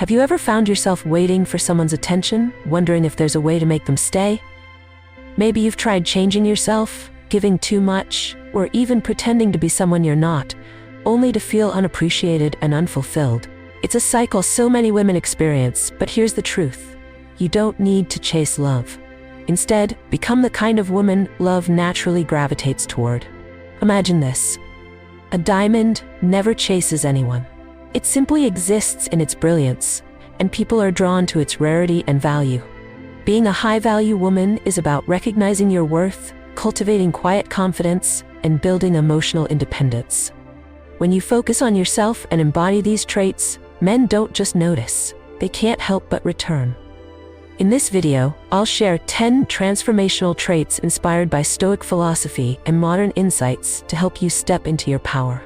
Have you ever found yourself waiting for someone's attention, wondering if there's a way to make them stay? Maybe you've tried changing yourself, giving too much, or even pretending to be someone you're not, only to feel unappreciated and unfulfilled. It's a cycle so many women experience, but here's the truth. You don't need to chase love. Instead, become the kind of woman love naturally gravitates toward. Imagine this. A diamond never chases anyone. It simply exists in its brilliance, and people are drawn to its rarity and value. Being a high-value woman is about recognizing your worth, cultivating quiet confidence, and building emotional independence. When you focus on yourself and embody these traits, men don't just notice, they can't help but return. In this video, I'll share 10 transformational traits inspired by Stoic philosophy and modern insights to help you step into your power.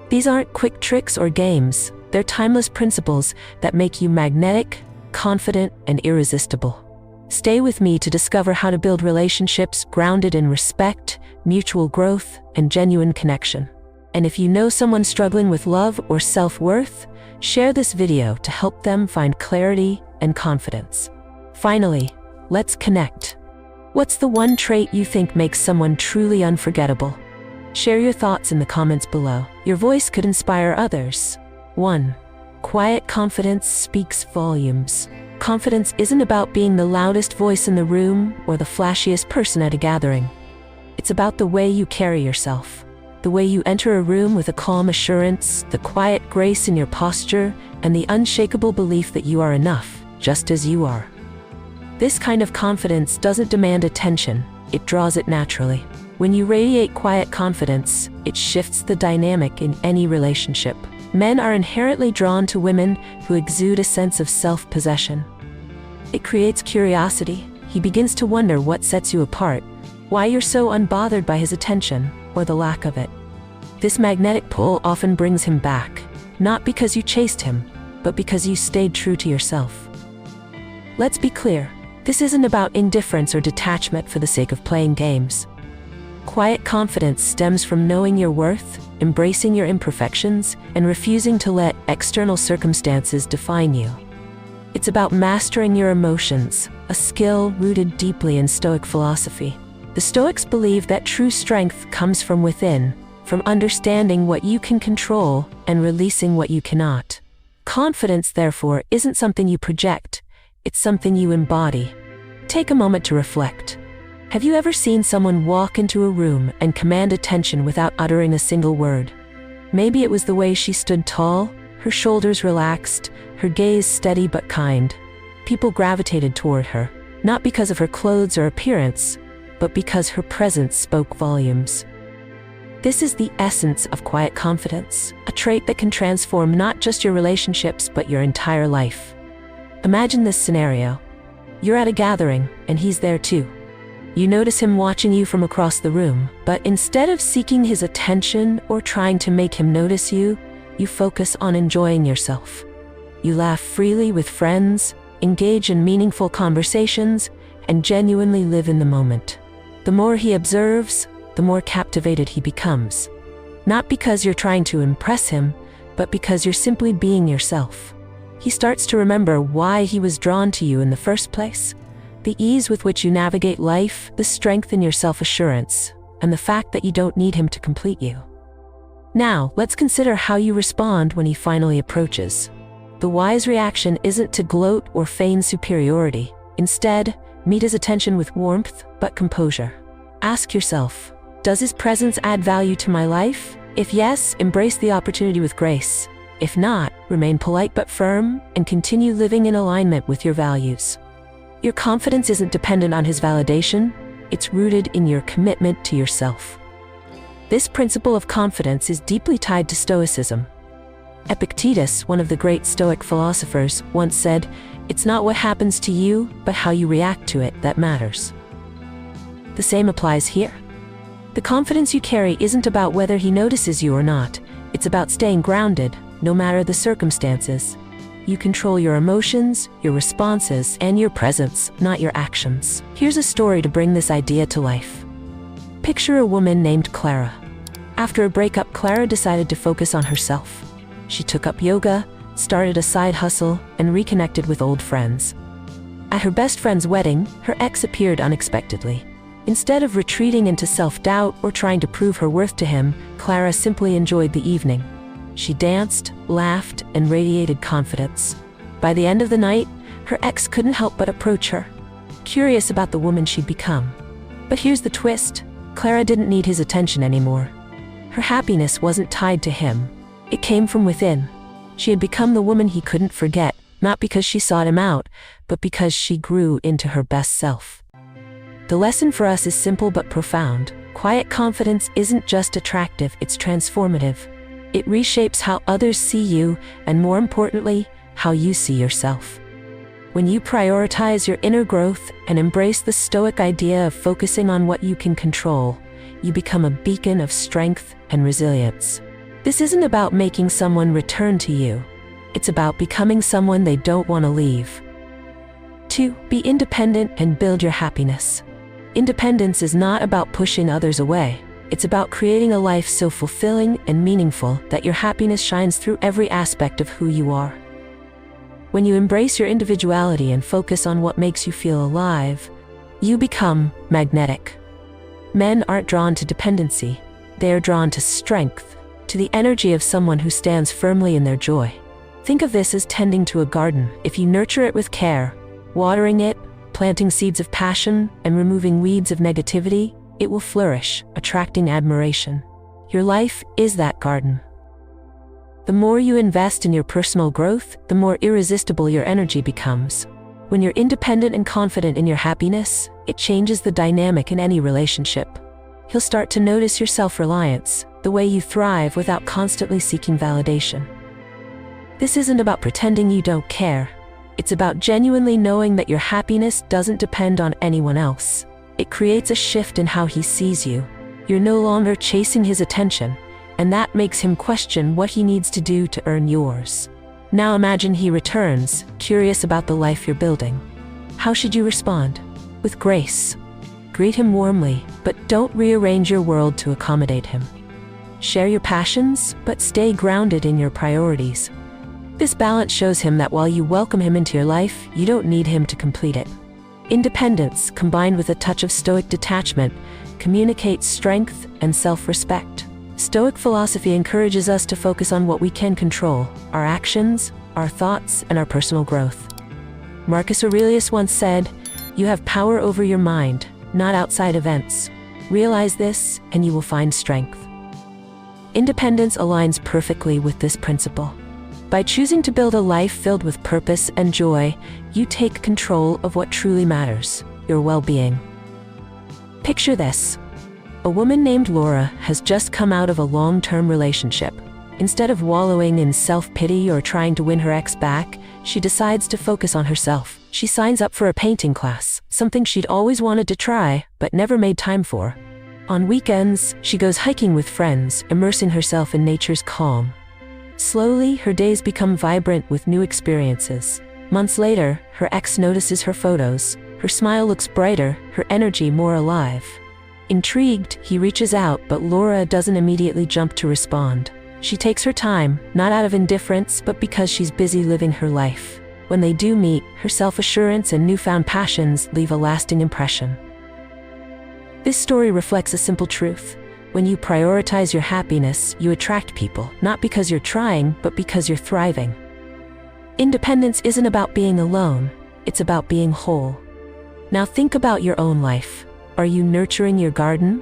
These aren't quick tricks or games, they're timeless principles that make you magnetic, confident, and irresistible. Stay with me to discover how to build relationships grounded in respect, mutual growth, and genuine connection. And if you know someone struggling with love or self-worth, share this video to help them find clarity and confidence. Finally, let's connect. What's the one trait you think makes someone truly unforgettable? Share your thoughts in the comments below. Your voice could inspire others. 1. Quiet confidence speaks volumes. Confidence isn't about being the loudest voice in the room or the flashiest person at a gathering. It's about the way you carry yourself. The way you enter a room with a calm assurance, the quiet grace in your posture, and the unshakable belief that you are enough, just as you are. This kind of confidence doesn't demand attention, it draws it naturally. When you radiate quiet confidence, it shifts the dynamic in any relationship. Men are inherently drawn to women who exude a sense of self-possession. It creates curiosity. He begins to wonder what sets you apart, why you're so unbothered by his attention, or the lack of it. This magnetic pull often brings him back, not because you chased him, but because you stayed true to yourself. Let's be clear. This isn't about indifference or detachment for the sake of playing games. Quiet confidence stems from knowing your worth, embracing your imperfections, and refusing to let external circumstances define you. It's about mastering your emotions, a skill rooted deeply in Stoic philosophy. The Stoics believe that true strength comes from within, from understanding what you can control and releasing what you cannot. Confidence, therefore, isn't something you project. It's something you embody. Take a moment to reflect. Have you ever seen someone walk into a room and command attention without uttering a single word? Maybe it was the way she stood tall, her shoulders relaxed, her gaze steady but kind. People gravitated toward her, not because of her clothes or appearance, but because her presence spoke volumes. This is the essence of quiet confidence, a trait that can transform not just your relationships but your entire life. Imagine this scenario. You're at a gathering, and he's there too. You notice him watching you from across the room, but instead of seeking his attention or trying to make him notice you, you focus on enjoying yourself. You laugh freely with friends, engage in meaningful conversations, and genuinely live in the moment. The more he observes, the more captivated he becomes. Not because you're trying to impress him, but because you're simply being yourself. He starts to remember why he was drawn to you in the first place. The ease with which you navigate life, the strength in your self-assurance, and the fact that you don't need him to complete you. Now, let's consider how you respond when he finally approaches. The wise reaction isn't to gloat or feign superiority. Instead, meet his attention with warmth, but composure. Ask yourself, does his presence add value to my life? If yes, embrace the opportunity with grace. If not, remain polite but firm, and continue living in alignment with your values. Your confidence isn't dependent on his validation, it's rooted in your commitment to yourself. This principle of confidence is deeply tied to Stoicism. Epictetus, one of the great Stoic philosophers, once said, "It's not what happens to you, but how you react to it that matters." The same applies here. The confidence you carry isn't about whether he notices you or not, it's about staying grounded, no matter the circumstances. You control your emotions, your responses, and your presence, not your actions. Here's a story to bring this idea to life. Picture a woman named Clara. After a breakup, Clara decided to focus on herself. She took up yoga, started a side hustle, and reconnected with old friends. At her best friend's wedding, her ex appeared unexpectedly. Instead of retreating into self-doubt or trying to prove her worth to him, Clara simply enjoyed the evening. She danced, laughed, and radiated confidence. By the end of the night, her ex couldn't help but approach her, curious about the woman she'd become. But here's the twist: Clara didn't need his attention anymore. Her happiness wasn't tied to him. It came from within. She had become the woman he couldn't forget, not because she sought him out, but because she grew into her best self. The lesson for us is simple but profound. Quiet confidence isn't just attractive, it's transformative. It reshapes how others see you, and more importantly, how you see yourself. When you prioritize your inner growth and embrace the Stoic idea of focusing on what you can control, you become a beacon of strength and resilience. This isn't about making someone return to you. It's about becoming someone they don't want to leave. 2. Be independent and build your happiness. Independence is not about pushing others away. It's about creating a life so fulfilling and meaningful that your happiness shines through every aspect of who you are. When you embrace your individuality and focus on what makes you feel alive, you become magnetic. Men aren't drawn to dependency. They are drawn to strength, to the energy of someone who stands firmly in their joy. Think of this as tending to a garden. If you nurture it with care, watering it, planting seeds of passion, and removing weeds of negativity, it will flourish, attracting admiration. Your life is that garden. The more you invest in your personal growth, the more irresistible your energy becomes. When you're independent and confident in your happiness, it changes the dynamic in any relationship. You'll start to notice your self-reliance, the way you thrive without constantly seeking validation. This isn't about pretending you don't care. It's about genuinely knowing that your happiness doesn't depend on anyone else. It creates a shift in how he sees you. You're no longer chasing his attention, and that makes him question what he needs to do to earn yours. Now imagine he returns, curious about the life you're building. How should you respond? With grace. Greet him warmly, but don't rearrange your world to accommodate him. Share your passions, but stay grounded in your priorities. This balance shows him that while you welcome him into your life, you don't need him to complete it. Independence, combined with a touch of Stoic detachment, communicates strength and self-respect. Stoic philosophy encourages us to focus on what we can control: our actions, our thoughts, and our personal growth. Marcus Aurelius once said, "You have power over your mind, not outside events. Realize this, and you will find strength." Independence aligns perfectly with this principle. By choosing to build a life filled with purpose and joy, you take control of what truly matters: your well-being. Picture this. A woman named Laura has just come out of a long-term relationship. Instead of wallowing in self-pity or trying to win her ex back, she decides to focus on herself. She signs up for a painting class, something she'd always wanted to try, but never made time for. On weekends, she goes hiking with friends, immersing herself in nature's calm. Slowly, her days become vibrant with new experiences. Months later, her ex notices her photos. Her smile looks brighter, her energy more alive. Intrigued, he reaches out, but Laura doesn't immediately jump to respond. She takes her time, not out of indifference, but because she's busy living her life. When they do meet, her self-assurance and newfound passions leave a lasting impression. This story reflects a simple truth. When you prioritize your happiness, you attract people, not because you're trying, but because you're thriving. Independence isn't about being alone, it's about being whole. Now think about your own life. Are you nurturing your garden?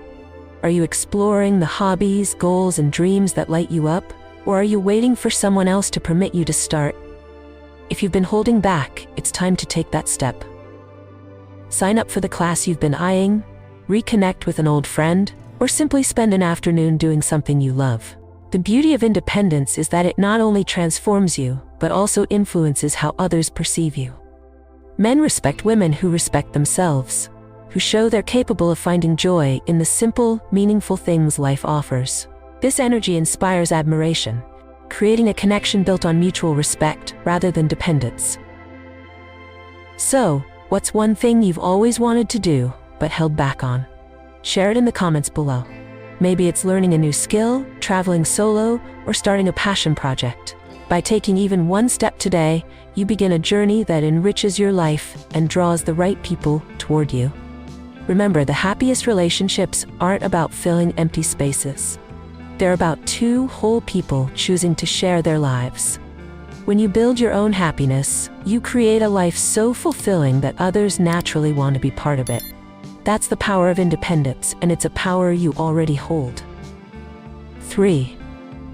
Are you exploring the hobbies, goals, and dreams that light you up? Or are you waiting for someone else to permit you to start? If you've been holding back, it's time to take that step. Sign up for the class you've been eyeing, reconnect with an old friend, or simply spend an afternoon doing something you love. The beauty of independence is that it not only transforms you, but also influences how others perceive you. Men respect women who respect themselves, who show they're capable of finding joy in the simple, meaningful things life offers. This energy inspires admiration, creating a connection built on mutual respect rather than dependence. So, what's one thing you've always wanted to do, but held back on? Share it in the comments below. Maybe it's learning a new skill, traveling solo, or starting a passion project. By taking even one step today, you begin a journey that enriches your life and draws the right people toward you. Remember, the happiest relationships aren't about filling empty spaces. They're about two whole people choosing to share their lives. When you build your own happiness, you create a life so fulfilling that others naturally want to be part of it. That's the power of independence, and it's a power you already hold. 3.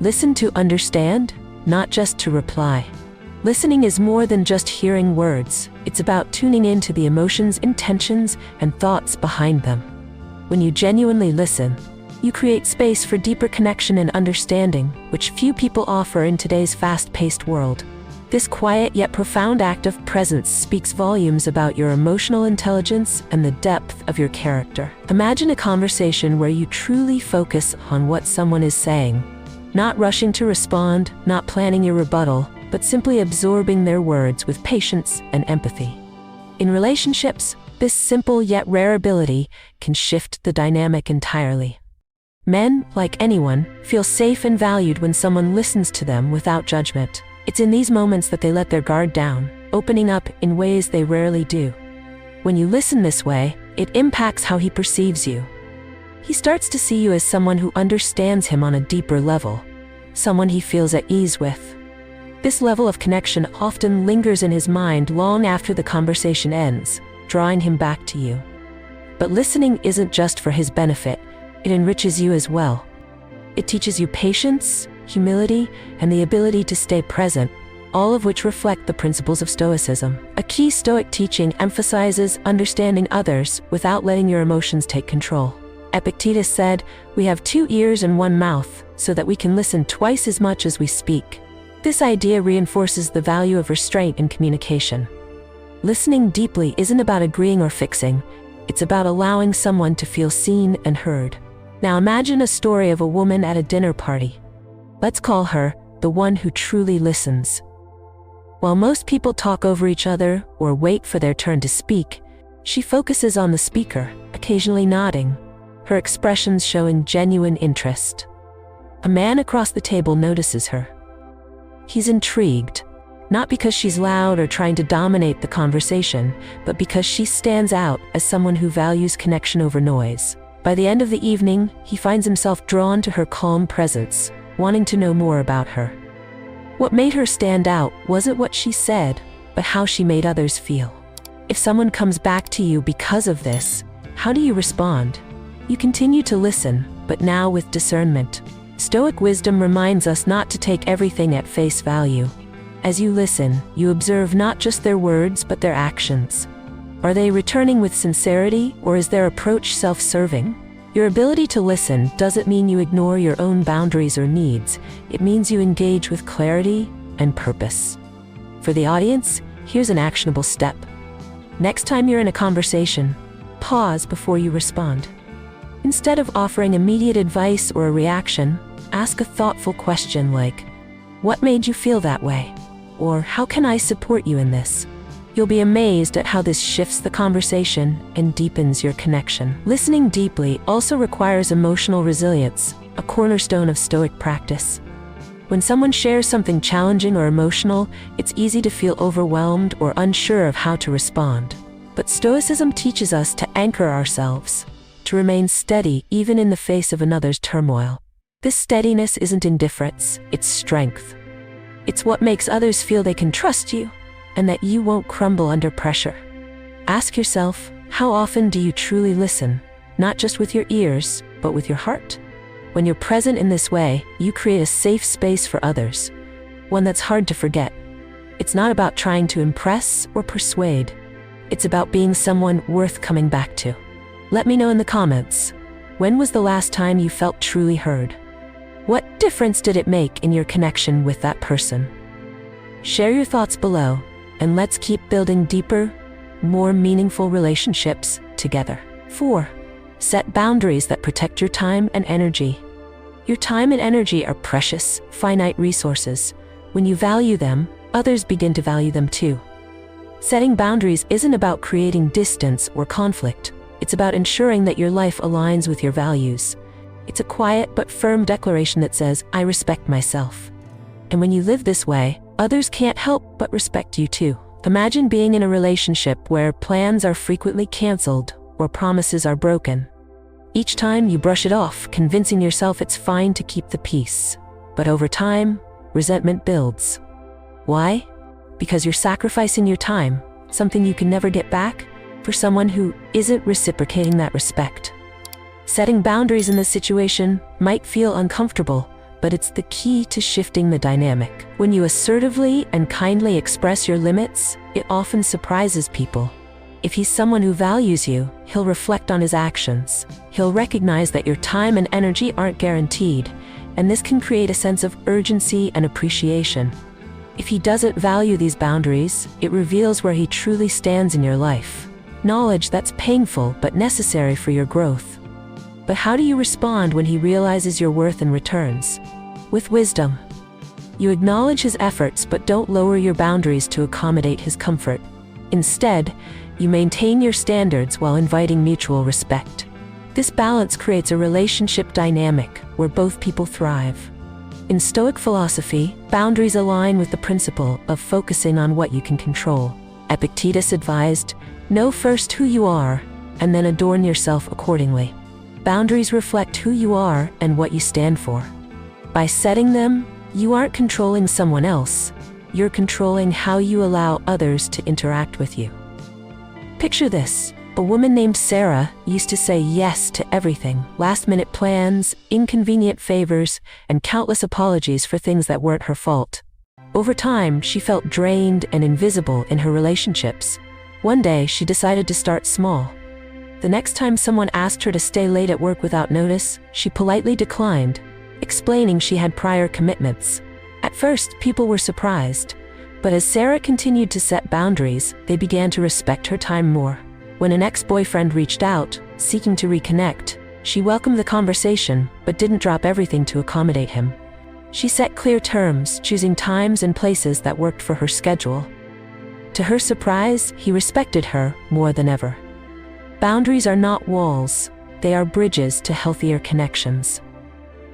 Listen to understand, not just to reply. Listening is more than just hearing words. It's about tuning into the emotions, intentions, and thoughts behind them. When you genuinely listen, you create space for deeper connection and understanding, which few people offer in today's fast-paced world. This quiet yet profound act of presence speaks volumes about your emotional intelligence and the depth of your character. Imagine a conversation where you truly focus on what someone is saying, not rushing to respond, not planning your rebuttal, but simply absorbing their words with patience and empathy. In relationships, this simple yet rare ability can shift the dynamic entirely. Men, like anyone, feel safe and valued when someone listens to them without judgment. It's in these moments that they let their guard down, opening up in ways they rarely do. When you listen this way, it impacts how he perceives you. He starts to see you as someone who understands him on a deeper level, someone he feels at ease with. This level of connection often lingers in his mind long after the conversation ends, drawing him back to you. But listening isn't just for his benefit, it enriches you as well. It teaches you patience, humility, and the ability to stay present, all of which reflect the principles of Stoicism. A key Stoic teaching emphasizes understanding others without letting your emotions take control. Epictetus said, "We have 2 ears and 1 mouth, so that we can listen twice as much as we speak." This idea reinforces the value of restraint in communication. Listening deeply isn't about agreeing or fixing, it's about allowing someone to feel seen and heard. Now imagine a story of a woman at a dinner party. Let's call her the one who truly listens. While most people talk over each other or wait for their turn to speak, she focuses on the speaker, occasionally nodding, her expressions showing genuine interest. A man across the table notices her. He's intrigued, not because she's loud or trying to dominate the conversation, but because she stands out as someone who values connection over noise. By the end of the evening, he finds himself drawn to her calm presence, wanting to know more about her. What made her stand out wasn't what she said, but how she made others feel. If someone comes back to you because of this, how do you respond? You continue to listen, but now with discernment. Stoic wisdom reminds us not to take everything at face value. As you listen, you observe not just their words but their actions. Are they returning with sincerity, or is their approach self-serving? Your ability to listen doesn't mean you ignore your own boundaries or needs. It means you engage with clarity and purpose. For the audience, here's an actionable step. Next time you're in a conversation, pause before you respond. Instead of offering immediate advice or a reaction, ask a thoughtful question like, "What made you feel that way?" Or, "How can I support you in this?" You'll be amazed at how this shifts the conversation and deepens your connection. Listening deeply also requires emotional resilience, a cornerstone of Stoic practice. When someone shares something challenging or emotional, it's easy to feel overwhelmed or unsure of how to respond. But Stoicism teaches us to anchor ourselves, to remain steady even in the face of another's turmoil. This steadiness isn't indifference, it's strength. It's what makes others feel they can trust you, and that you won't crumble under pressure. Ask yourself, how often do you truly listen, not just with your ears, but with your heart? When you're present in this way, you create a safe space for others, one that's hard to forget. It's not about trying to impress or persuade. It's about being someone worth coming back to. Let me know in the comments, when was the last time you felt truly heard? What difference did it make in your connection with that person? Share your thoughts below, and let's keep building deeper, more meaningful relationships together. 4. Set boundaries that protect your time and energy. Your time and energy are precious, finite resources. When you value them, others begin to value them too. Setting boundaries isn't about creating distance or conflict. It's about ensuring that your life aligns with your values. It's a quiet but firm declaration that says, "I respect myself." And when you live this way, others can't help but respect you too. Imagine being in a relationship where plans are frequently canceled or promises are broken. Each time you brush it off, convincing yourself it's fine to keep the peace. But over time, resentment builds. Why? Because you're sacrificing your time, something you can never get back, for someone who isn't reciprocating that respect. Setting boundaries in this situation might feel uncomfortable, but it's the key to shifting the dynamic. When you assertively and kindly express your limits, it often surprises people. If he's someone who values you, he'll reflect on his actions. He'll recognize that your time and energy aren't guaranteed, and this can create a sense of urgency and appreciation. If he doesn't value these boundaries, it reveals where he truly stands in your life. Knowledge that's painful but necessary for your growth. But how do you respond when he realizes your worth and returns? With wisdom. You acknowledge his efforts but don't lower your boundaries to accommodate his comfort. Instead, you maintain your standards while inviting mutual respect. This balance creates a relationship dynamic where both people thrive. In Stoic philosophy, boundaries align with the principle of focusing on what you can control. Epictetus advised, know first who you are, and then adorn yourself accordingly. Boundaries reflect who you are and what you stand for. By setting them, you aren't controlling someone else. You're controlling how you allow others to interact with you. Picture this. A woman named Sarah used to say yes to everything: last-minute plans, inconvenient favors, and countless apologies for things that weren't her fault. Over time, she felt drained and invisible in her relationships. One day, she decided to start small. The next time someone asked her to stay late at work without notice, she politely declined, explaining she had prior commitments. At first, people were surprised, but as Sarah continued to set boundaries, they began to respect her time more. When an ex-boyfriend reached out, seeking to reconnect, she welcomed the conversation, but didn't drop everything to accommodate him. She set clear terms, choosing times and places that worked for her schedule. To her surprise, he respected her more than ever. Boundaries are not walls, they are bridges to healthier connections.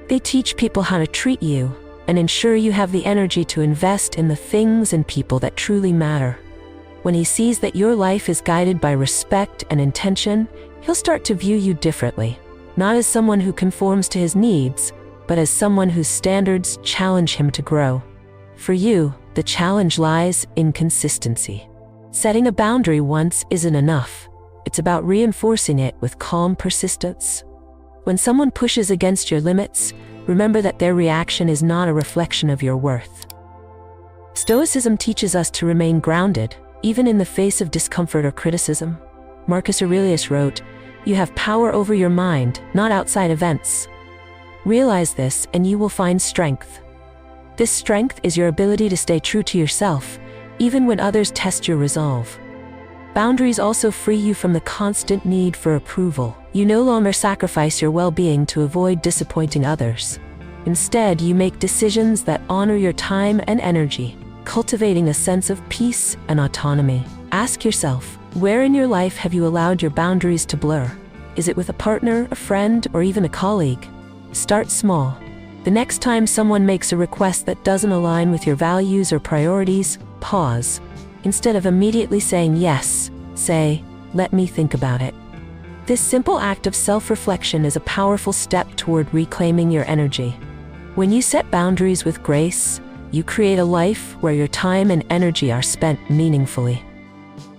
They teach people how to treat you and ensure you have the energy to invest in the things and people that truly matter. When he sees that your life is guided by respect and intention, he'll start to view you differently, not as someone who conforms to his needs, but as someone whose standards challenge him to grow. For you, the challenge lies in consistency. Setting a boundary once isn't enough. It's about reinforcing it with calm persistence. When someone pushes against your limits, remember that their reaction is not a reflection of your worth. Stoicism teaches us to remain grounded, even in the face of discomfort or criticism. Marcus Aurelius wrote, "You have power over your mind, not outside events." Realize this and you will find strength. This strength is your ability to stay true to yourself, even when others test your resolve. Boundaries also free you from the constant need for approval. You no longer sacrifice your well-being to avoid disappointing others. Instead, you make decisions that honor your time and energy, cultivating a sense of peace and autonomy. Ask yourself, where in your life have you allowed your boundaries to blur? Is it with a partner, a friend, or even a colleague? Start small. The next time someone makes a request that doesn't align with your values or priorities, pause. Instead of immediately saying yes, say, "Let me think about it." This simple act of self-reflection is a powerful step toward reclaiming your energy. When you set boundaries with grace, you create a life where your time and energy are spent meaningfully.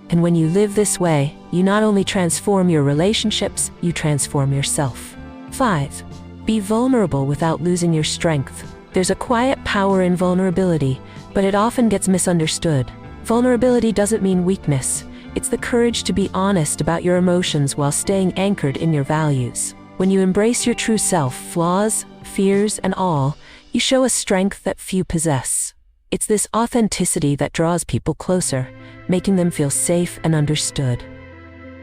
And when you live this way, you not only transform your relationships, you transform yourself. 5. Be vulnerable without losing your strength. There's a quiet power in vulnerability, but it often gets misunderstood. Vulnerability doesn't mean weakness. It's the courage to be honest about your emotions while staying anchored in your values. When you embrace your true self, flaws, fears, and all, you show a strength that few possess. It's this authenticity that draws people closer, making them feel safe and understood.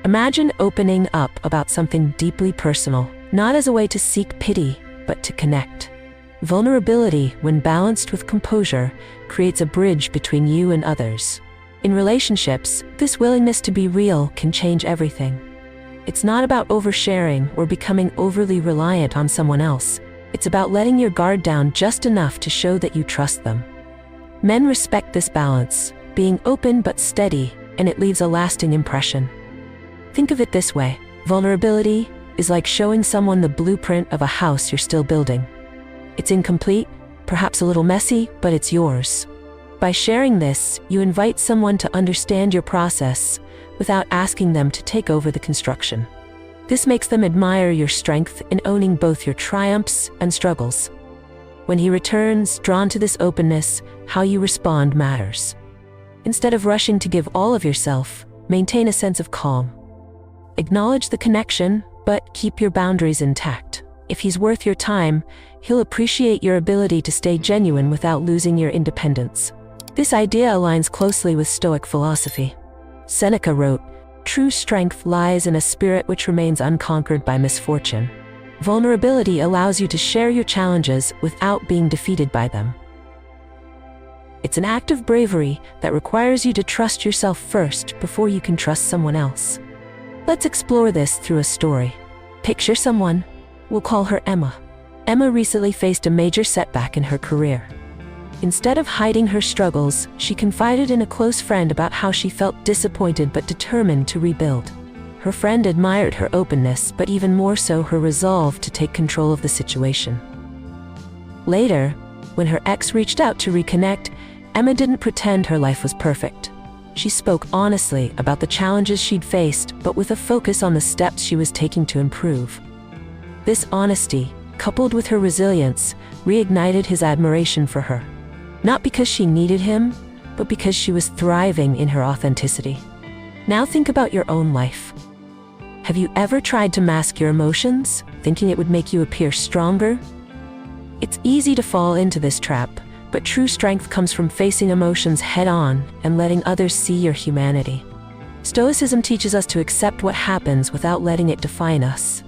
Imagine opening up about something deeply personal, not as a way to seek pity, but to connect. Vulnerability, when balanced with composure, creates a bridge between you and others. In relationships, this willingness to be real can change everything. It's not about oversharing or becoming overly reliant on someone else. It's about letting your guard down just enough to show that you trust them. Men respect this balance, being open but steady, and it leaves a lasting impression. Think of it this way: vulnerability is like showing someone the blueprint of a house you're still building. It's incomplete, perhaps a little messy, but it's yours. By sharing this, you invite someone to understand your process without asking them to take over the construction. This makes them admire your strength in owning both your triumphs and struggles. When he returns, drawn to this openness, how you respond matters. Instead of rushing to give all of yourself, maintain a sense of calm. Acknowledge the connection, but keep your boundaries intact. If he's worth your time, he'll appreciate your ability to stay genuine without losing your independence. This idea aligns closely with Stoic philosophy. Seneca wrote, "True strength lies in a spirit which remains unconquered by misfortune." Vulnerability allows you to share your challenges without being defeated by them. It's an act of bravery that requires you to trust yourself first before you can trust someone else. Let's explore this through a story. Picture someone. We'll call her Emma. Emma recently faced a major setback in her career. Instead of hiding her struggles, she confided in a close friend about how she felt disappointed but determined to rebuild. Her friend admired her openness, but even more so her resolve to take control of the situation. Later, when her ex reached out to reconnect, Emma didn't pretend her life was perfect. She spoke honestly about the challenges she'd faced, but with a focus on the steps she was taking to improve. This honesty, coupled with her resilience, reignited his admiration for her. Not because she needed him, but because she was thriving in her authenticity. Now think about your own life. Have you ever tried to mask your emotions, thinking it would make you appear stronger? It's easy to fall into this trap, but true strength comes from facing emotions head-on and letting others see your humanity. Stoicism teaches us to accept what happens without letting it define us.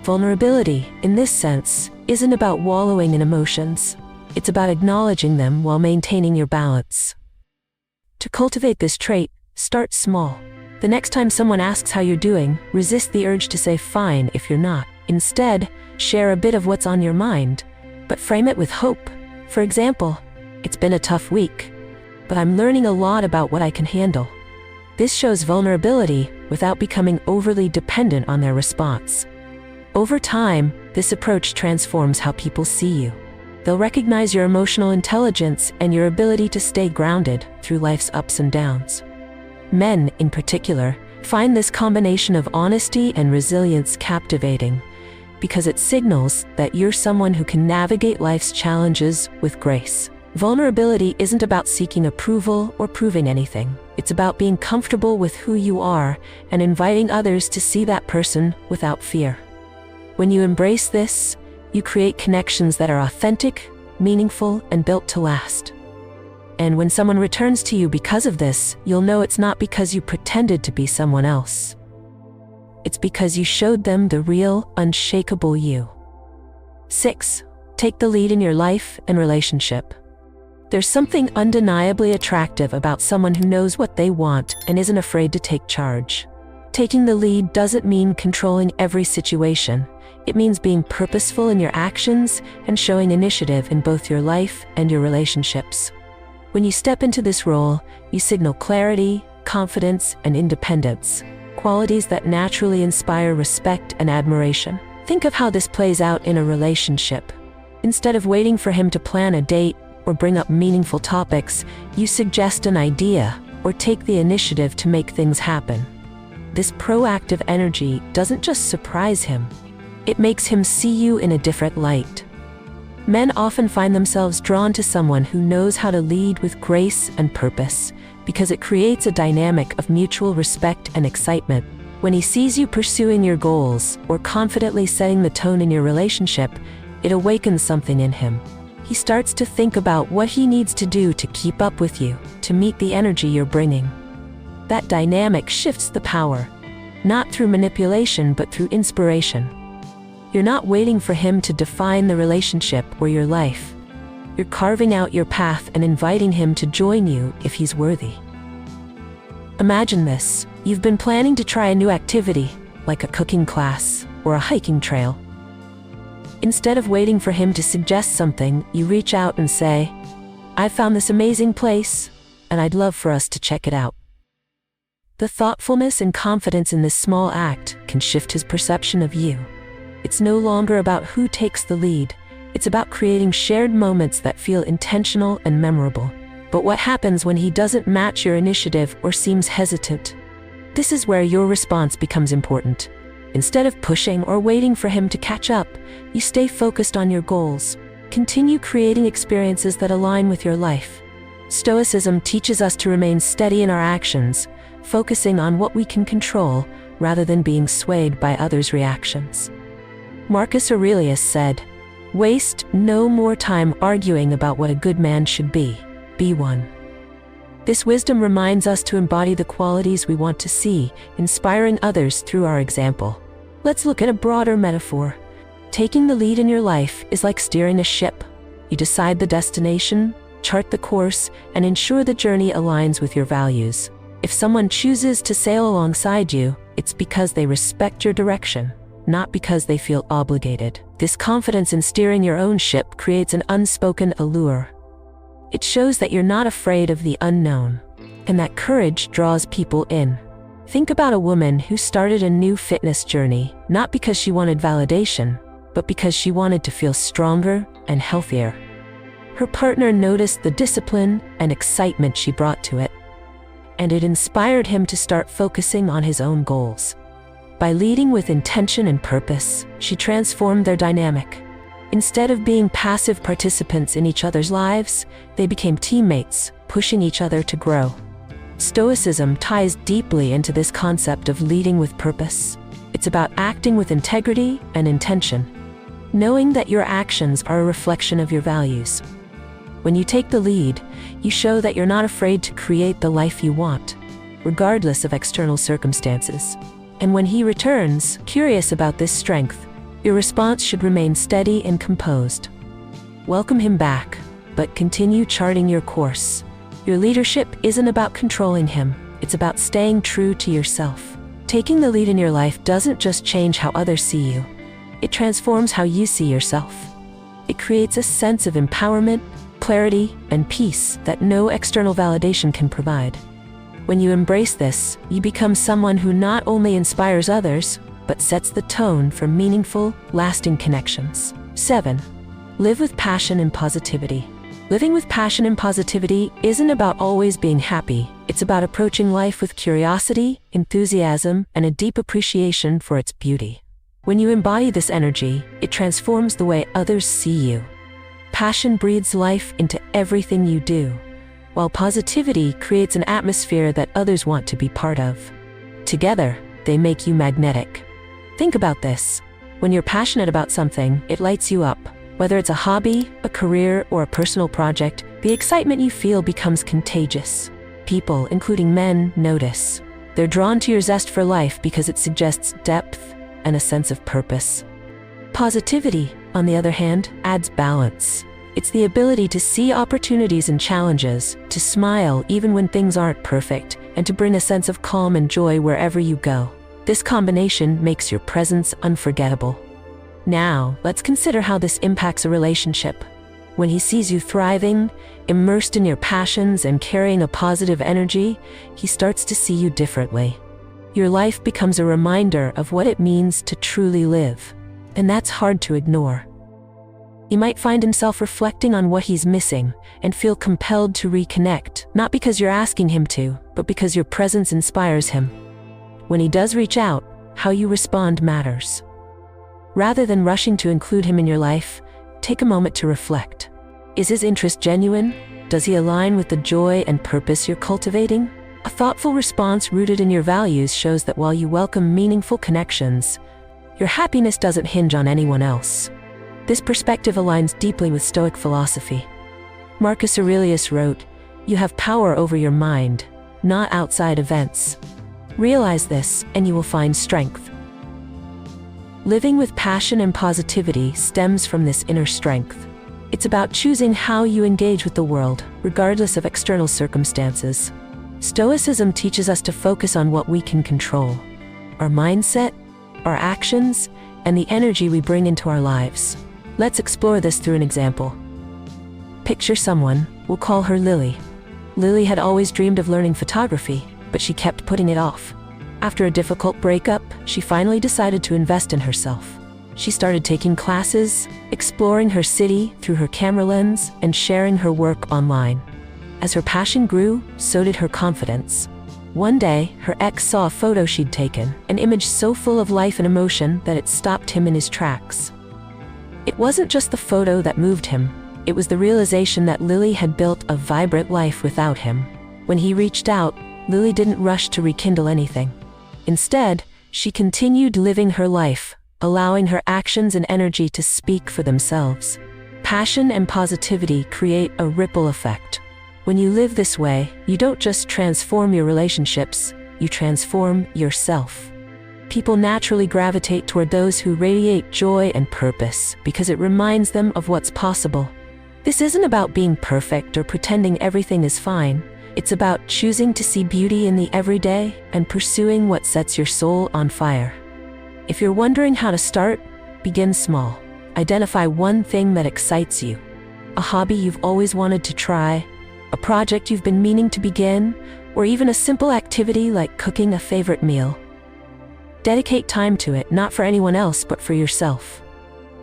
Vulnerability, in this sense, isn't about wallowing in emotions. It's about acknowledging them while maintaining your balance. To cultivate this trait, start small. The next time someone asks how you're doing, resist the urge to say fine if you're not. Instead, share a bit of what's on your mind, but frame it with hope. For example, "It's been a tough week, but I'm learning a lot about what I can handle." This shows vulnerability without becoming overly dependent on their response. Over time, this approach transforms how people see you. They'll recognize your emotional intelligence and your ability to stay grounded through life's ups and downs. Men, in particular, find this combination of honesty and resilience captivating, because it signals that you're someone who can navigate life's challenges with grace. Vulnerability isn't about seeking approval or proving anything. It's about being comfortable with who you are and inviting others to see that person without fear. When you embrace this, you create connections that are authentic, meaningful, and built to last. And when someone returns to you because of this, you'll know it's not because you pretended to be someone else. It's because you showed them the real, unshakable you. 6. Take the lead in your life and relationship. There's something undeniably attractive about someone who knows what they want and isn't afraid to take charge. Taking the lead doesn't mean controlling every situation. It means being purposeful in your actions and showing initiative in both your life and your relationships. When you step into this role, you signal clarity, confidence, and independence, qualities that naturally inspire respect and admiration. Think of how this plays out in a relationship. Instead of waiting for him to plan a date or bring up meaningful topics, you suggest an idea or take the initiative to make things happen. This proactive energy doesn't just surprise him, it makes him see you in a different light. Men often find themselves drawn to someone who knows how to lead with grace and purpose, because it creates a dynamic of mutual respect and excitement. When he sees you pursuing your goals or confidently setting the tone in your relationship, it awakens something in him. He starts to think about what he needs to do to keep up with you, to meet the energy you're bringing. That dynamic shifts the power, not through manipulation but through inspiration. You're not waiting for him to define the relationship or your life. You're carving out your path and inviting him to join you if he's worthy. Imagine this. You've been planning to try a new activity, like a cooking class or a hiking trail. Instead of waiting for him to suggest something, you reach out and say, "I found this amazing place, and I'd love for us to check it out." The thoughtfulness and confidence in this small act can shift his perception of you. It's no longer about who takes the lead. It's about creating shared moments that feel intentional and memorable. But what happens when he doesn't match your initiative or seems hesitant? This is where your response becomes important. Instead of pushing or waiting for him to catch up, you stay focused on your goals. Continue creating experiences that align with your life. Stoicism teaches us to remain steady in our actions, focusing on what we can control rather than being swayed by others' reactions. Marcus Aurelius said, "Waste no more time arguing about what a good man should be. Be one." This wisdom reminds us to embody the qualities we want to see, inspiring others through our example. Let's look at a broader metaphor. Taking the lead in your life is like steering a ship. You decide the destination, chart the course, and ensure the journey aligns with your values. If someone chooses to sail alongside you, it's because they respect your direction, not because they feel obligated. This confidence in steering your own ship creates an unspoken allure. It shows that you're not afraid of the unknown, and that courage draws people in. Think about a woman who started a new fitness journey, not because she wanted validation, but because she wanted to feel stronger and healthier. Her partner noticed the discipline and excitement she brought to it, and it inspired him to start focusing on his own goals. By leading with intention and purpose, she transformed their dynamic. Instead of being passive participants in each other's lives, they became teammates, pushing each other to grow. Stoicism ties deeply into this concept of leading with purpose. It's about acting with integrity and intention, knowing that your actions are a reflection of your values. When you take the lead, you show that you're not afraid to create the life you want, regardless of external circumstances. And when he returns, curious about this strength, your response should remain steady and composed. Welcome him back, but continue charting your course. Your leadership isn't about controlling him, it's about staying true to yourself. Taking the lead in your life doesn't just change how others see you, it transforms how you see yourself. It creates a sense of empowerment, clarity, and peace that no external validation can provide. When you embrace this, you become someone who not only inspires others, but sets the tone for meaningful, lasting connections. 7. Live with passion and positivity. Living with passion and positivity isn't about always being happy. It's about approaching life with curiosity, enthusiasm, and a deep appreciation for its beauty. When you embody this energy, it transforms the way others see you. Passion breathes life into everything you do, while positivity creates an atmosphere that others want to be part of. Together, they make you magnetic. Think about this. When you're passionate about something, it lights you up. Whether it's a hobby, a career, or a personal project, the excitement you feel becomes contagious. People, including men, notice. They're drawn to your zest for life because it suggests depth and a sense of purpose. Positivity, on the other hand, adds balance. It's the ability to see opportunities and challenges, to smile even when things aren't perfect, and to bring a sense of calm and joy wherever you go. This combination makes your presence unforgettable. Now, let's consider how this impacts a relationship. When he sees you thriving, immersed in your passions and carrying a positive energy, he starts to see you differently. Your life becomes a reminder of what it means to truly live, and that's hard to ignore. He might find himself reflecting on what he's missing and feel compelled to reconnect, not because you're asking him to, but because your presence inspires him. When he does reach out, how you respond matters. Rather than rushing to include him in your life, take a moment to reflect. Is his interest genuine? Does he align with the joy and purpose you're cultivating? A thoughtful response rooted in your values shows that while you welcome meaningful connections, your happiness doesn't hinge on anyone else. This perspective aligns deeply with Stoic philosophy. Marcus Aurelius wrote, "You have power over your mind, not outside events." Realize this, and you will find strength. Living with passion and positivity stems from this inner strength. It's about choosing how you engage with the world, regardless of external circumstances. Stoicism teaches us to focus on what we can control: our mindset, our actions, and the energy we bring into our lives. Let's explore this through an example. Picture someone, we'll call her Lily. Lily had always dreamed of learning photography, but she kept putting it off. After a difficult breakup, she finally decided to invest in herself. She started taking classes, exploring her city through her camera lens, and sharing her work online. As her passion grew, so did her confidence. One day, her ex saw a photo she'd taken, an image so full of life and emotion that it stopped him in his tracks. It wasn't just the photo that moved him, it was the realization that Lily had built a vibrant life without him. When he reached out, Lily didn't rush to rekindle anything. Instead, she continued living her life, allowing her actions and energy to speak for themselves. Passion and positivity create a ripple effect. When you live this way, you don't just transform your relationships, you transform yourself. People naturally gravitate toward those who radiate joy and purpose because it reminds them of what's possible. This isn't about being perfect or pretending everything is fine. It's about choosing to see beauty in the everyday and pursuing what sets your soul on fire. If you're wondering how to start, begin small. Identify one thing that excites you. A hobby you've always wanted to try, a project you've been meaning to begin, or even a simple activity like cooking a favorite meal. Dedicate time to it, not for anyone else, but for yourself.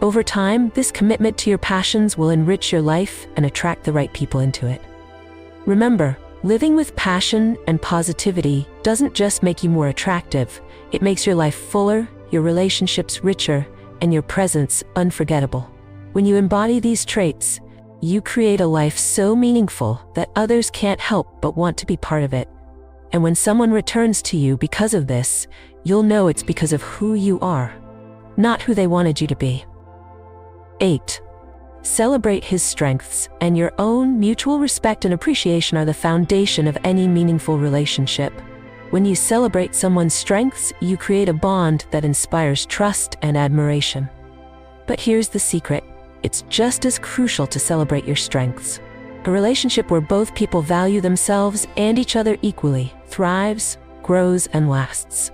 Over time, this commitment to your passions will enrich your life and attract the right people into it. Remember, living with passion and positivity doesn't just make you more attractive, it makes your life fuller, your relationships richer, and your presence unforgettable. When you embody these traits, you create a life so meaningful that others can't help but want to be part of it. And when someone returns to you because of this, you'll know it's because of who you are, not who they wanted you to be. 8. Celebrate his strengths, and your own mutual respect and appreciation are the foundation of any meaningful relationship. When you celebrate someone's strengths, you create a bond that inspires trust and admiration. But here's the secret. It's just as crucial to celebrate your strengths. A relationship where both people value themselves and each other equally thrives, grows, and lasts.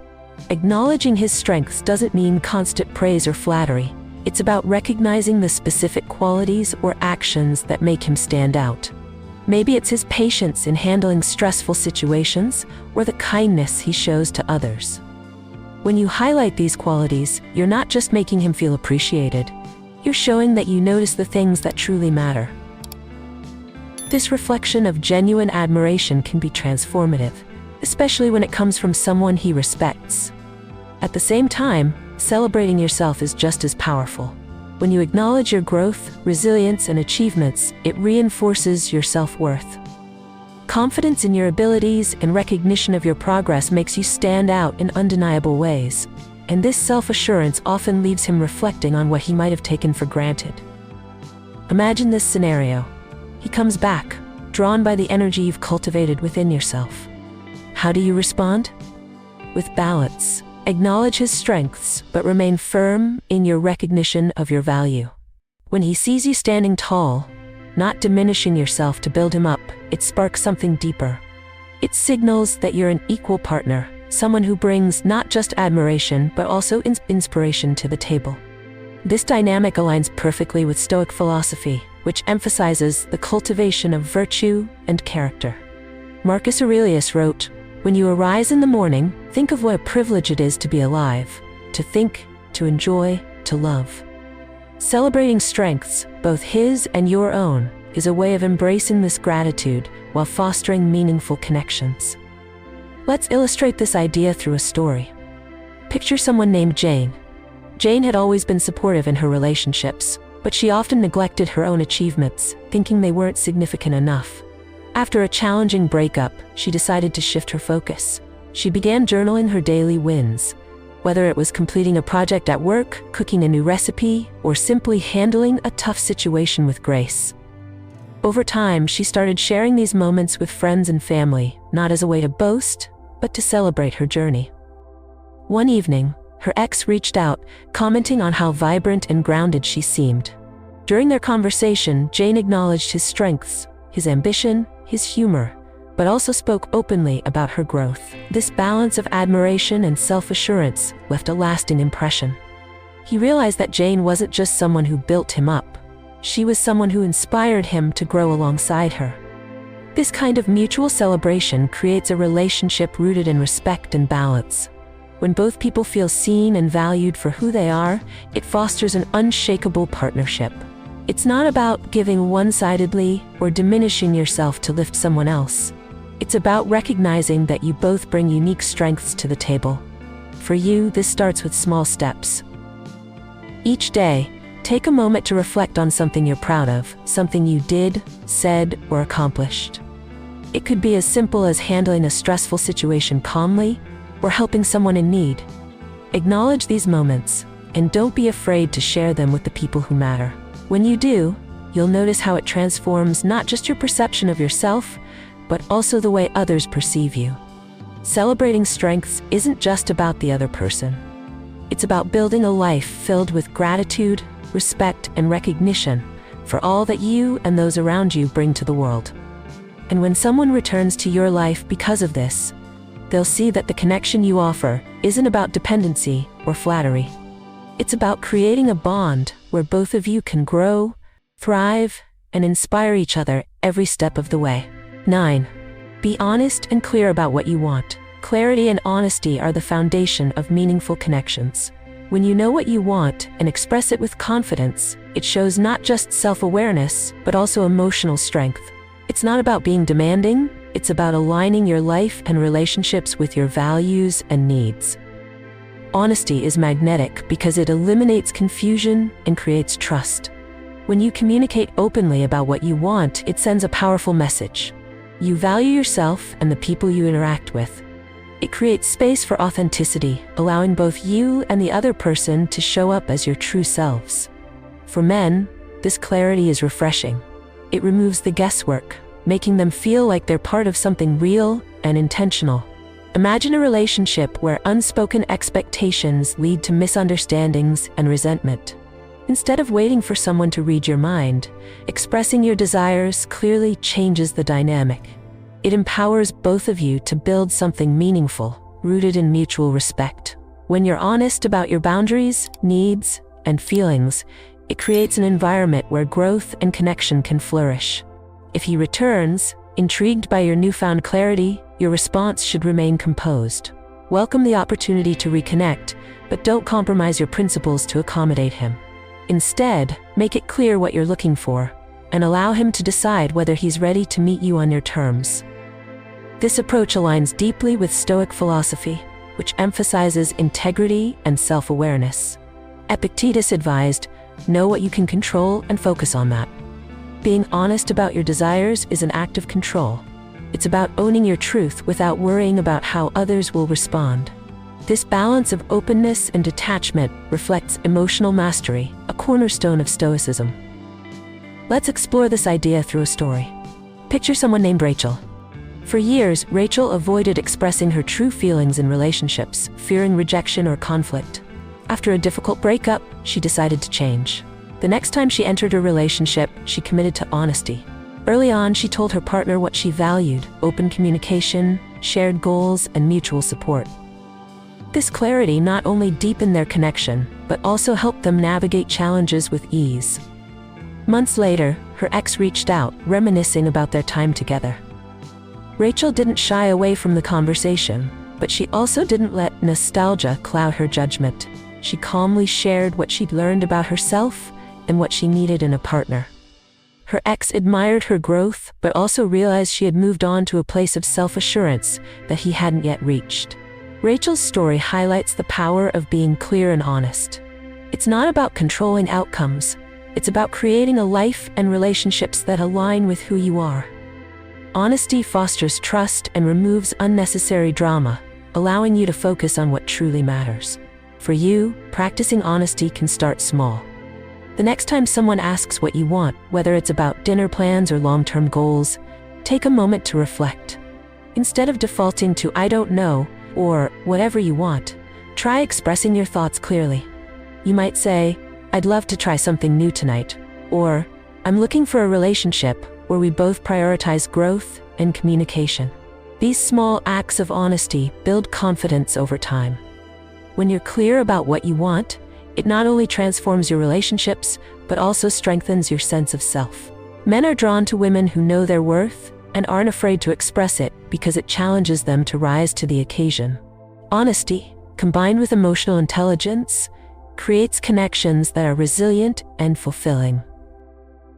Acknowledging his strengths doesn't mean constant praise or flattery. It's about recognizing the specific qualities or actions that make him stand out. Maybe it's his patience in handling stressful situations or the kindness he shows to others. When you highlight these qualities, you're not just making him feel appreciated. You're showing that you notice the things that truly matter. This reflection of genuine admiration can be transformative, especially when it comes from someone he respects. At the same time, celebrating yourself is just as powerful. When you acknowledge your growth, resilience, and achievements, it reinforces your self-worth. Confidence in your abilities and recognition of your progress makes you stand out in undeniable ways, and this self-assurance often leaves him reflecting on what he might have taken for granted. Imagine this scenario. He comes back, drawn by the energy you've cultivated within yourself. How do you respond? With balance. Acknowledge his strengths, but remain firm in your recognition of your value. When he sees you standing tall, not diminishing yourself to build him up, it sparks something deeper. It signals that you're an equal partner, someone who brings not just admiration, but also inspiration to the table. This dynamic aligns perfectly with Stoic philosophy, which emphasizes the cultivation of virtue and character. Marcus Aurelius wrote, "When you arise in the morning, think of what a privilege it is to be alive, to think, to enjoy, to love." Celebrating strengths, both his and your own, is a way of embracing this gratitude while fostering meaningful connections. Let's illustrate this idea through a story. Picture someone named Jane. Jane had always been supportive in her relationships, but she often neglected her own achievements, thinking they weren't significant enough. After a challenging breakup, she decided to shift her focus. She began journaling her daily wins, whether it was completing a project at work, cooking a new recipe, or simply handling a tough situation with grace. Over time, she started sharing these moments with friends and family, not as a way to boast, but to celebrate her journey. One evening, her ex reached out, commenting on how vibrant and grounded she seemed. During their conversation, Jane acknowledged his strengths, his ambition, his humor, but also spoke openly about her growth. This balance of admiration and self-assurance left a lasting impression. He realized that Jane wasn't just someone who built him up. She was someone who inspired him to grow alongside her. This kind of mutual celebration creates a relationship rooted in respect and balance. When both people feel seen and valued for who they are, it fosters an unshakable partnership. It's not about giving one-sidedly or diminishing yourself to lift someone else. It's about recognizing that you both bring unique strengths to the table. For you, this starts with small steps. Each day, take a moment to reflect on something you're proud of, something you did, said, or accomplished. It could be as simple as handling a stressful situation calmly or helping someone in need. Acknowledge these moments, and don't be afraid to share them with the people who matter. When you do, you'll notice how it transforms not just your perception of yourself, but also the way others perceive you. Celebrating strengths isn't just about the other person. It's about building a life filled with gratitude, respect, and recognition for all that you and those around you bring to the world. And when someone returns to your life because of this, they'll see that the connection you offer isn't about dependency or flattery. It's about creating a bond where both of you can grow, thrive, and inspire each other every step of the way. 9. Be honest and clear about what you want. Clarity and honesty are the foundation of meaningful connections. When you know what you want and express it with confidence, it shows not just self-awareness, but also emotional strength. It's not about being demanding, it's about aligning your life and relationships with your values and needs. Honesty is magnetic because it eliminates confusion and creates trust. When you communicate openly about what you want, it sends a powerful message. You value yourself and the people you interact with. It creates space for authenticity, allowing both you and the other person to show up as your true selves. For men, this clarity is refreshing. It removes the guesswork, making them feel like they're part of something real and intentional. Imagine a relationship where unspoken expectations lead to misunderstandings and resentment. Instead of waiting for someone to read your mind, expressing your desires clearly changes the dynamic. It empowers both of you to build something meaningful, rooted in mutual respect. When you're honest about your boundaries, needs, and feelings, it creates an environment where growth and connection can flourish. If he returns, intrigued by your newfound clarity, your response should remain composed. Welcome the opportunity to reconnect, but don't compromise your principles to accommodate him. Instead, make it clear what you're looking for, and allow him to decide whether he's ready to meet you on your terms. This approach aligns deeply with Stoic philosophy, which emphasizes integrity and self-awareness. Epictetus advised, know what you can control and focus on that. Being honest about your desires is an act of control. It's about owning your truth without worrying about how others will respond. This balance of openness and detachment reflects emotional mastery, a cornerstone of Stoicism. Let's explore this idea through a story. Picture someone named Rachel. For years, Rachel avoided expressing her true feelings in relationships, fearing rejection or conflict. After a difficult breakup, she decided to change. The next time she entered a relationship, she committed to honesty. Early on, she told her partner what she valued: open communication, shared goals, and mutual support. This clarity not only deepened their connection, but also helped them navigate challenges with ease. Months later, her ex reached out, reminiscing about their time together. Rachel didn't shy away from the conversation, but she also didn't let nostalgia cloud her judgment. She calmly shared what she'd learned about herself and what she needed in a partner. Her ex admired her growth, but also realized she had moved on to a place of self-assurance that he hadn't yet reached. Rachel's story highlights the power of being clear and honest. It's not about controlling outcomes. It's about creating a life and relationships that align with who you are. Honesty fosters trust and removes unnecessary drama, allowing you to focus on what truly matters. For you, practicing honesty can start small. The next time someone asks what you want, whether it's about dinner plans or long-term goals, take a moment to reflect. Instead of defaulting to "I don't know" or "whatever you want," try expressing your thoughts clearly. You might say, "I'd love to try something new tonight," or "I'm looking for a relationship where we both prioritize growth and communication." These small acts of honesty build confidence over time. When you're clear about what you want, It not only transforms your relationships, but also strengthens your sense of self. Men are drawn to women who know their worth and aren't afraid to express it because it challenges them to rise to the occasion. Honesty, combined with emotional intelligence, creates connections that are resilient and fulfilling.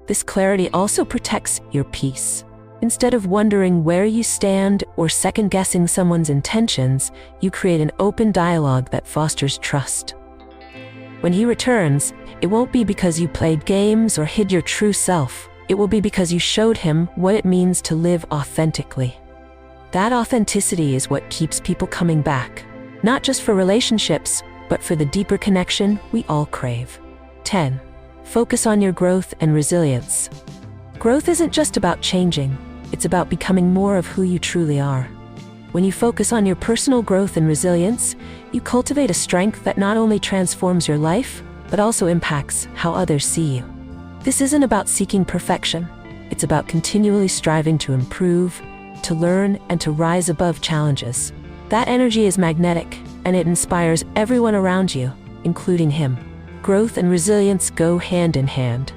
This clarity also protects your peace. Instead of wondering where you stand or second-guessing someone's intentions, you create an open dialogue that fosters trust. When he returns, it won't be because you played games or hid your true self. It will be because you showed him what it means to live authentically. That authenticity is what keeps people coming back, not just for relationships, but for the deeper connection we all crave. 10. Focus on your growth and resilience. Growth isn't just about changing, it's about becoming more of who you truly are. When you focus on your personal growth and resilience, you cultivate a strength that not only transforms your life, but also impacts how others see you. This isn't about seeking perfection. It's about continually striving to improve, to learn, and to rise above challenges. That energy is magnetic, and it inspires everyone around you, including him. Growth and resilience go hand in hand.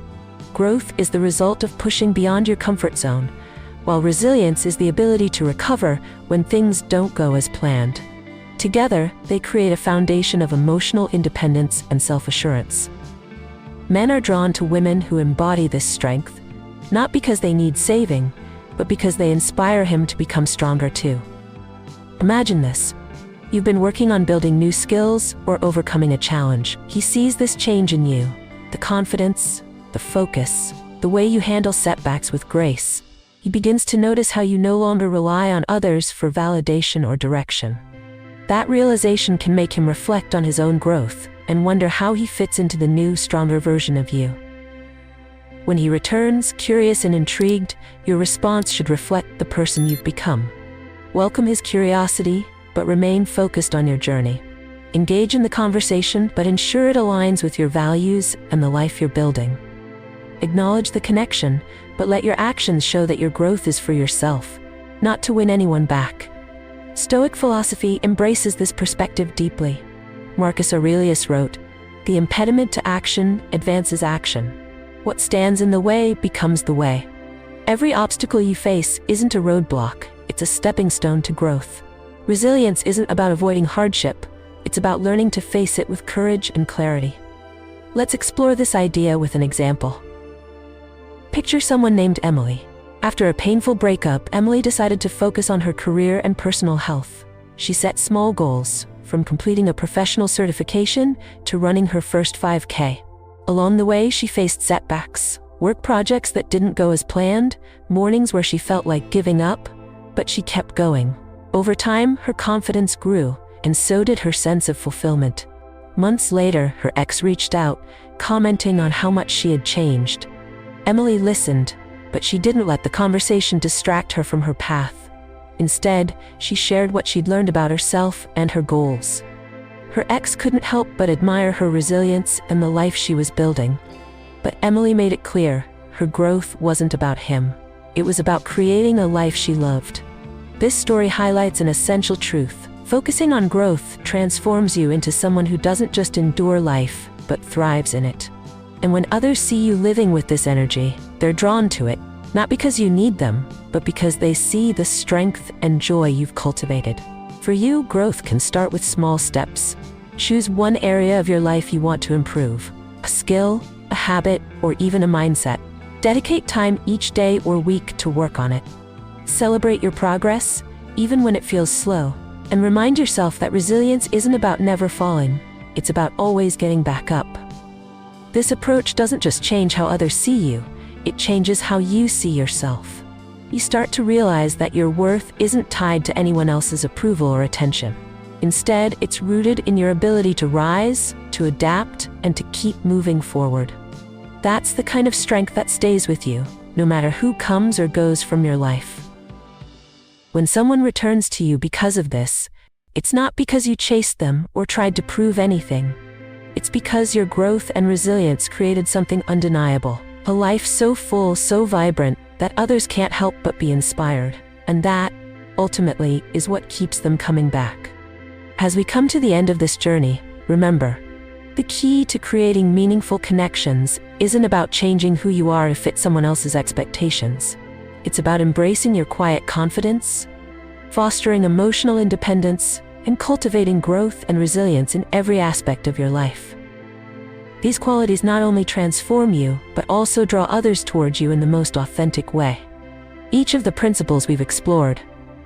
Growth is the result of pushing beyond your comfort zone, while resilience is the ability to recover when things don't go as planned. Together, they create a foundation of emotional independence and self-assurance. Men are drawn to women who embody this strength, not because they need saving, but because they inspire him to become stronger too. Imagine this. You've been working on building new skills or overcoming a challenge. He sees this change in you, the confidence, the focus, the way you handle setbacks with grace. He begins to notice how you no longer rely on others for validation or direction. That realization can make him reflect on his own growth and wonder how he fits into the new, stronger version of you. When he returns, curious and intrigued, your response should reflect the person you've become. Welcome his curiosity, but remain focused on your journey. Engage in the conversation, but ensure it aligns with your values and the life you're building. Acknowledge the connection, but let your actions show that your growth is for yourself, not to win anyone back. Stoic philosophy embraces this perspective deeply. Marcus Aurelius wrote, "The impediment to action advances action. What stands in the way becomes the way." Every obstacle you face isn't a roadblock, it's a stepping stone to growth. Resilience isn't about avoiding hardship, it's about learning to face it with courage and clarity. Let's explore this idea with an example. Picture someone named Emily. After a painful breakup, Emily decided to focus on her career and personal health. She set small goals, from completing a professional certification to running her first 5K. Along the way, she faced setbacks, work projects that didn't go as planned, mornings where she felt like giving up, but she kept going. Over time, her confidence grew, and so did her sense of fulfillment. Months later, her ex reached out, commenting on how much she had changed. Emily listened, but she didn't let the conversation distract her from her path. Instead, she shared what she'd learned about herself and her goals. Her ex couldn't help but admire her resilience and the life she was building. But Emily made it clear, her growth wasn't about him. It was about creating a life she loved. This story highlights an essential truth. Focusing on growth transforms you into someone who doesn't just endure life, but thrives in it. And when others see you living with this energy, they're drawn to it, not because you need them, but because they see the strength and joy you've cultivated. For you, growth can start with small steps. Choose one area of your life you want to improve, a skill, a habit, or even a mindset. Dedicate time each day or week to work on it. Celebrate your progress, even when it feels slow, and remind yourself that resilience isn't about never falling, it's about always getting back up. This approach doesn't just change how others see you, it changes how you see yourself. You start to realize that your worth isn't tied to anyone else's approval or attention. Instead, it's rooted in your ability to rise, to adapt, and to keep moving forward. That's the kind of strength that stays with you, no matter who comes or goes from your life. When someone returns to you because of this, it's not because you chased them or tried to prove anything. It's because your growth and resilience created something undeniable, a life so full, so vibrant, that others can't help but be inspired. And that, ultimately, is what keeps them coming back. As we come to the end of this journey, remember, The key to creating meaningful connections isn't about changing who you are to fit someone else's expectations. It's about embracing your quiet confidence, fostering emotional independence, and cultivating growth and resilience in every aspect of your life. These qualities not only transform you, but also draw others towards you in the most authentic way. Each of the principles we've explored,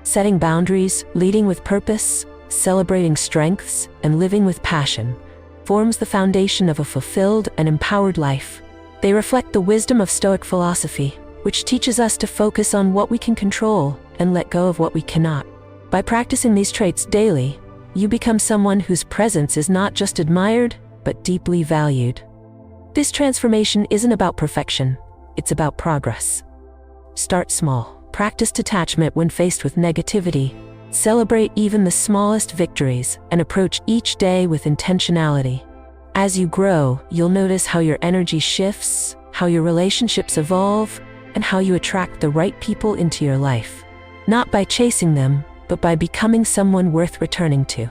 setting boundaries, leading with purpose, celebrating strengths, and living with passion, forms the foundation of a fulfilled and empowered life. They reflect the wisdom of Stoic philosophy, which teaches us to focus on what we can control and let go of what we cannot. By practicing these traits daily, you become someone whose presence is not just admired, but deeply valued. This transformation isn't about perfection, it's about progress. Start small. Practice detachment when faced with negativity. Celebrate even the smallest victories and approach each day with intentionality. As you grow, you'll notice how your energy shifts, how your relationships evolve, and how you attract the right people into your life. Not by chasing them, but by becoming someone worth returning to.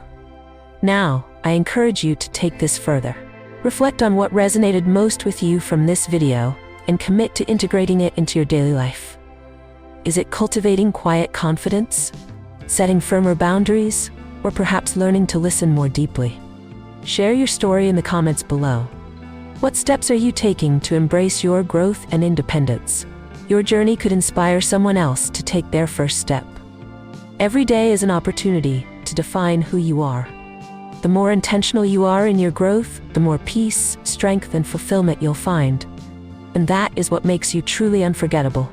Now, I encourage you to take this further. Reflect on what resonated most with you from this video and commit to integrating it into your daily life. Is it cultivating quiet confidence, setting firmer boundaries, or perhaps learning to listen more deeply? Share your story in the comments below. What steps are you taking to embrace your growth and independence? Your journey could inspire someone else to take their first step. Every day is an opportunity to define who you are. The more intentional you are in your growth, the more peace, strength, and fulfillment you'll find. And that is what makes you truly unforgettable.